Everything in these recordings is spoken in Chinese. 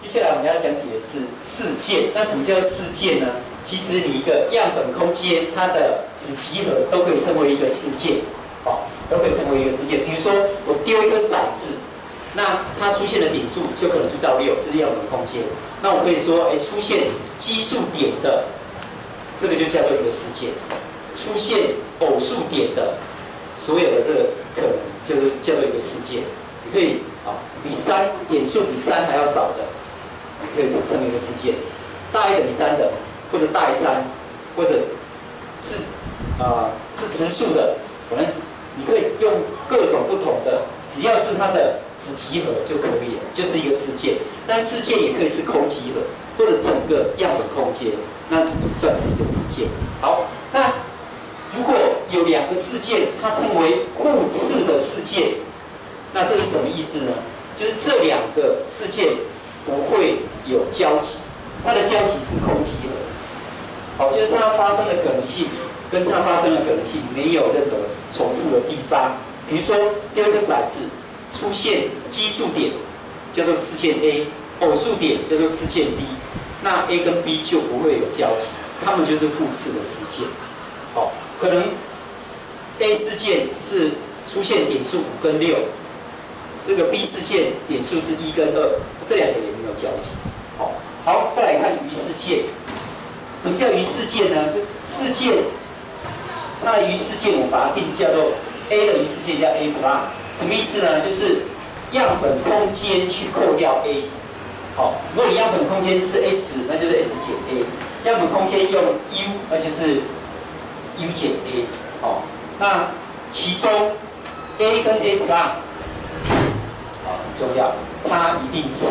接下来我们要讲解的是事件。那什么叫事件呢？其实你一个样本空间，它的子集合都可以称为一个事件，都可以称为一个事件。比如说我丢一颗骰子，那它出现的点数就可能1到6，就是样本空间。那我可以说，出现奇数点的，这个就叫做一个事件；出现偶数点的，所有的这个可能就是叫做一个事件。你可以比点数比3还要少的，可以称为一个事件；大于等于3的，或者大于3，或者是质数的，可能你可以用各种不同的，只要是它的子集合就可以了，就是一个事件。但事件也可以是空集合，或者整个样本空间，那也算是一个事件。好，那如果有2个事件，它称为互斥的事件，那这是什么意思呢？就是这2个事件不会有交集，它的交集是空集合。好，就是它发生的可能性跟它发生的可能性没有任何重复的地方。比如说丢一个骰子，出现奇数点叫做事件 A， 偶数点叫做事件 B， 那 A 跟 B 就不会有交集，它们就是互斥的事件。好，可能 A 事件是出现点数5跟6，这个 B 事件点数是1跟2，这2个也没有交集。好，再来看余事件。什么叫余事件呢？就事件，它的余事件我把它定叫做 A 的余事件叫 A+， 什么意思呢？就是样本空间去扣掉 A。好，如果你样本空间是 S， 那就是 S 减 A； 样本空间用 U， 那就是 U 减 A。好，那其中 A 跟 A+， 很重要，它一定是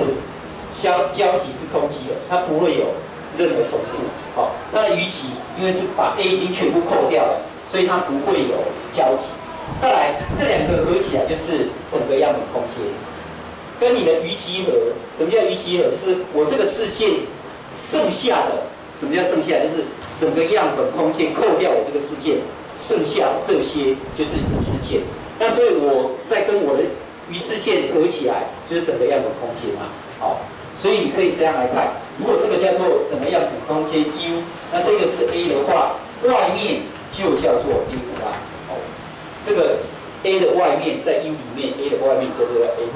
交集是空集合，它不会有任何重复。好，它的余集因为是把 A 已经全部扣掉了，所以它不会有交集。再来，这2个合起来就是整个样本空间，跟你的余集合。什么叫余集合？就是我这个事件剩下的，什么叫剩下？就是整个样本空间扣掉我这个事件，剩下这些就是余事件。那所以我再跟我的余事件合起来，就是整个样本空间嘛。好，所以你可以这样来看，如果这个叫做整个样本空间 U， 那这个是 A 的话，外面就叫做 A+。好，这个 A 的外面在 U 里面 ，A 的外面叫做 A+。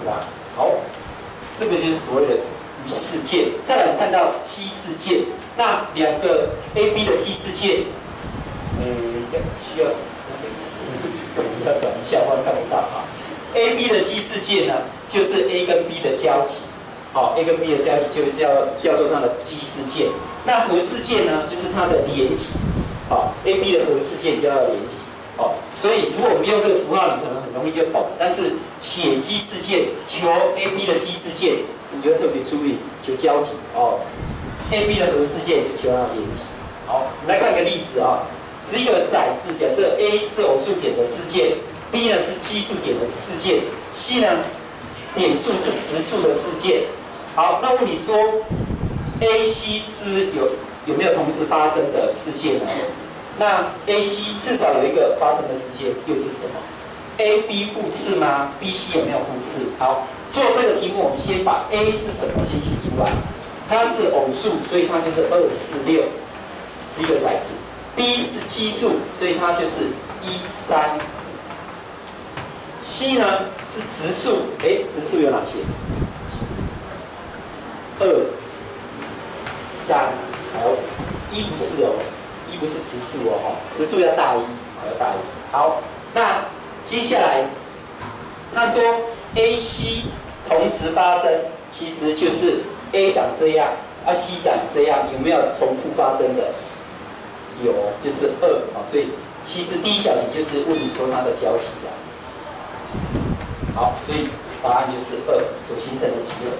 好，这个就是所谓的余事件。再来我们看到奇事件，那2个 A、B 的奇事件，需要要转一下，不然看不到哈。A、B 的奇事件呢，就是 A 跟 B 的交集。好 ，A 跟 B 的交集就叫做它的奇事件。那合事件呢，就是它的连集。好 ，A、B 的合事件叫做连集。好，所以如果我们用这个符号，你可能很容易就懂。但是写奇事件，求 A、B 的奇事件，你就特别注意求交集。A、B 的合事件就求它的连集。好，我们来看一个例子啊。只有骰子，假设 A 是偶数点的事件 ，B 呢是奇数点的事件 ，C 呢点数是质数的事件。好，那问你说 ，A、C 是有没有同时发生的事件呢？那 A、C 至少有一个发生的事件又是什么 ？A、B 互斥吗 ？B、C 有没有互斥？好，做这个题目，我们先把 A 是什么先写出来。它是偶数，所以它就是2、4、6，是一个骰子。B 是奇数，所以它就是1、3。C 呢是质数，质数有哪些？2、3，还有1不是哦，1不是质数哦，质数要大于1，要大于1。好，那接下来他说 A、C 同时发生，其实就是 A 长这样，C 长这样，有没有重复发生的？有，就是2。所以其实第一小题就是问你说它的交集啊。好，所以答案就是2所形成的集合。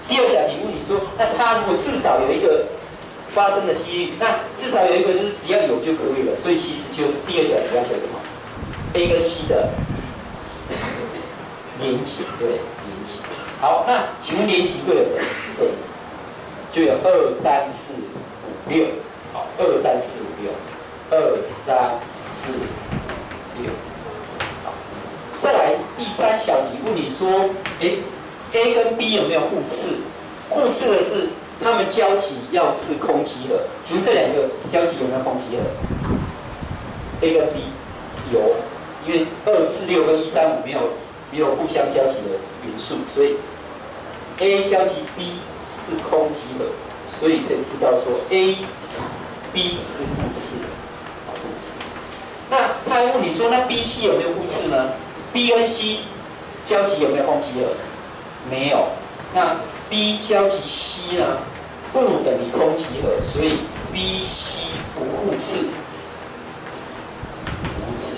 第二小题问你说，那它如果至少有一个发生的几率，那至少有一个就是只要有就可以了。所以其实就是第二小题要求什么 ？A 跟 C 的连集，对，连集。好，那请问连集会有谁？就有2、3、4、5、6。好，2、3、4、5、6，2、3、4、6。好，再来第3小题问你说，A 跟 B 有没有互斥？互斥的是它们交集要是空集合。请问这两个交集有没有空集合 ？A 跟 B 有，因为246跟135没有互相交集的元素，所以 A 交集 B 是空集合，所以可以知道说 A、B 是互斥，互斥。那他还问你说，那 B、C 有没有互斥呢 ？B 跟 C 交集有没有空集合？没有。那 B 交集 C 呢，不等于空集合，所以 B、C 不互斥。互斥。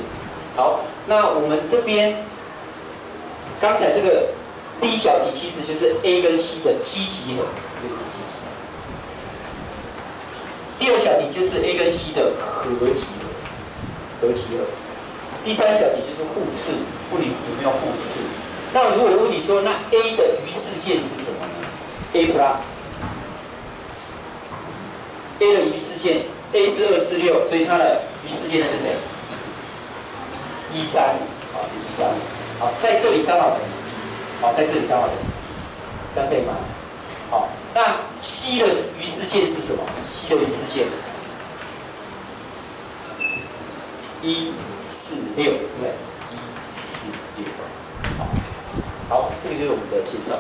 好，那我们这边刚才这个第一小题其实就是 A 跟 C 的基集合，这个就是基集合。第二小题就是 A 跟 C 的合集合，合集合。第三小题就是互斥，问你有没有互斥？那如果问你说，那 A 的余事件是什么呢 ？A 不拉 A 的余事件 ，A 是246，所以它的余事件是谁？13，好，13，好，在这里刚好等于 B， 好，在这里刚好等于 B， 这样可以吗？好，那 C 的余事件是什么 ？C 的余事件146，对不对？146，好，好，这个就是我们的介绍。